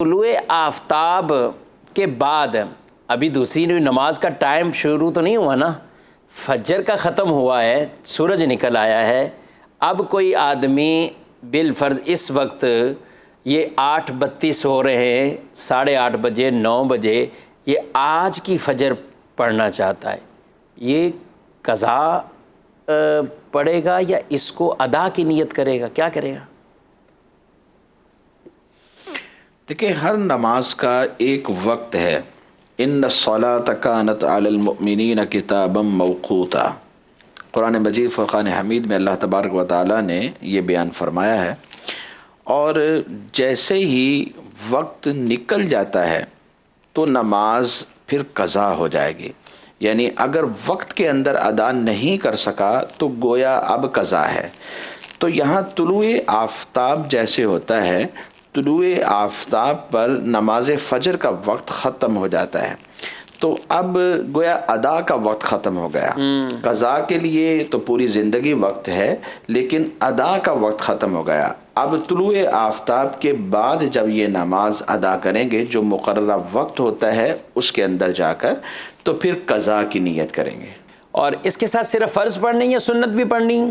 طلوع آفتاب کے بعد ابھی دوسری نماز کا ٹائم شروع تو نہیں ہوا نا، فجر کا ختم ہوا ہے، سورج نکل آیا ہے۔ اب کوئی آدمی بالفرض اس وقت یہ 8:32 ہو رہے ہیں، 8:30 بجے 9 بجے یہ آج کی فجر پڑھنا چاہتا ہے، یہ قضا پڑھے گا یا اس کو ادا کی نیت کرے گا، کیا کرے گا؟ دیکھیں، ہر نماز کا ایک وقت ہے۔ ان الصلاۃ کانت علی المؤمنین کتابا موقوتا، قرآن مجید فرقان حمید میں اللہ تبارک و تعالیٰ نے یہ بیان فرمایا ہے۔ اور جیسے ہی وقت نکل جاتا ہے تو نماز پھر قضا ہو جائے گی، یعنی اگر وقت کے اندر ادا نہیں کر سکا تو گویا اب قضا ہے۔ تو یہاں طلوع آفتاب جیسے ہوتا ہے، طلوع آفتاب پر نماز فجر کا وقت ختم ہو جاتا ہے، تو اب گویا ادا کا وقت ختم ہو گیا۔ قضا کے لیے تو پوری زندگی وقت ہے، لیکن ادا کا وقت ختم ہو گیا۔ اب طلوع آفتاب کے بعد جب یہ نماز ادا کریں گے جو مقررہ وقت ہوتا ہے اس کے اندر جا کر، تو پھر قضا کی نیت کریں گے۔ اور اس کے ساتھ صرف فرض پڑھنی یا سنت بھی پڑھنی؟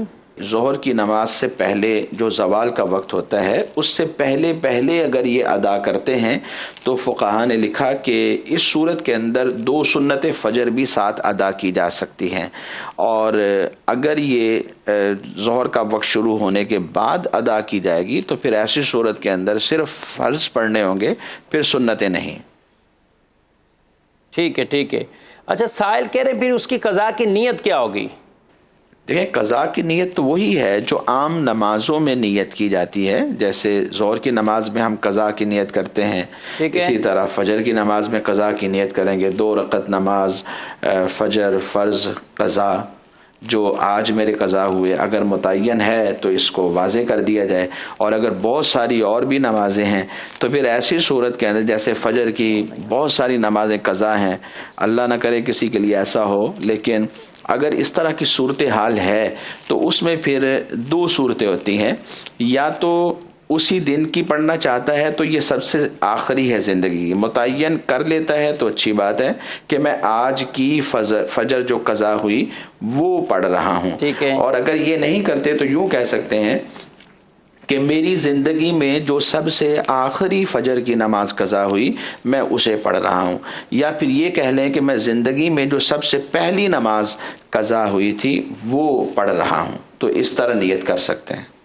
ظہر کی نماز سے پہلے جو زوال کا وقت ہوتا ہے اس سے پہلے اگر یہ ادا کرتے ہیں تو فقہاء نے لکھا کہ اس صورت کے اندر 2 سنت فجر بھی ساتھ ادا کی جا سکتی ہیں، اور اگر یہ ظہر کا وقت شروع ہونے کے بعد ادا کی جائے گی تو پھر ایسی صورت کے اندر صرف فرض پڑھنے ہوں گے، پھر سنتیں نہیں۔ ٹھیک ہے۔ اچھا، سائل کہہ رہے پھر اس کی قضا کی نیت کیا ہوگی؟ دیکھیں، قضا کی نیت تو وہی ہے جو عام نمازوں میں نیت کی جاتی ہے، جیسے ظہر کی نماز میں ہم قضا کی نیت کرتے ہیں، اسی طرح فجر کی نماز میں قضا کی نیت کریں گے۔ 2 رکعت نماز فجر فرض قضا جو آج میرے قضا ہوئے، اگر متعین ہے تو اس کو واضح کر دیا جائے، اور اگر بہت ساری اور بھی نمازیں ہیں تو پھر ایسی صورت کے اندر جیسے فجر کی بہت ساری نمازیں قضا ہیں، اللہ نہ کرے کسی کے لیے ایسا ہو، لیکن اگر اس طرح کی صورتحال ہے تو اس میں پھر 2 صورتیں ہوتی ہیں، یا تو اسی دن کی پڑھنا چاہتا ہے تو یہ سب سے آخری ہے زندگی کی، متعین کر لیتا ہے تو اچھی بات ہے کہ میں آج کی فجر جو قضا ہوئی وہ پڑھ رہا ہوں۔ اور اگر یہ نہیں کرتے تو یوں کہہ سکتے ہیں کہ میری زندگی میں جو سب سے آخری فجر کی نماز قضا ہوئی میں اسے پڑھ رہا ہوں، یا پھر یہ کہہ لیں کہ میں زندگی میں جو سب سے پہلی نماز قضا ہوئی تھی وہ پڑھ رہا ہوں، تو اس طرح نیت کر سکتے ہیں۔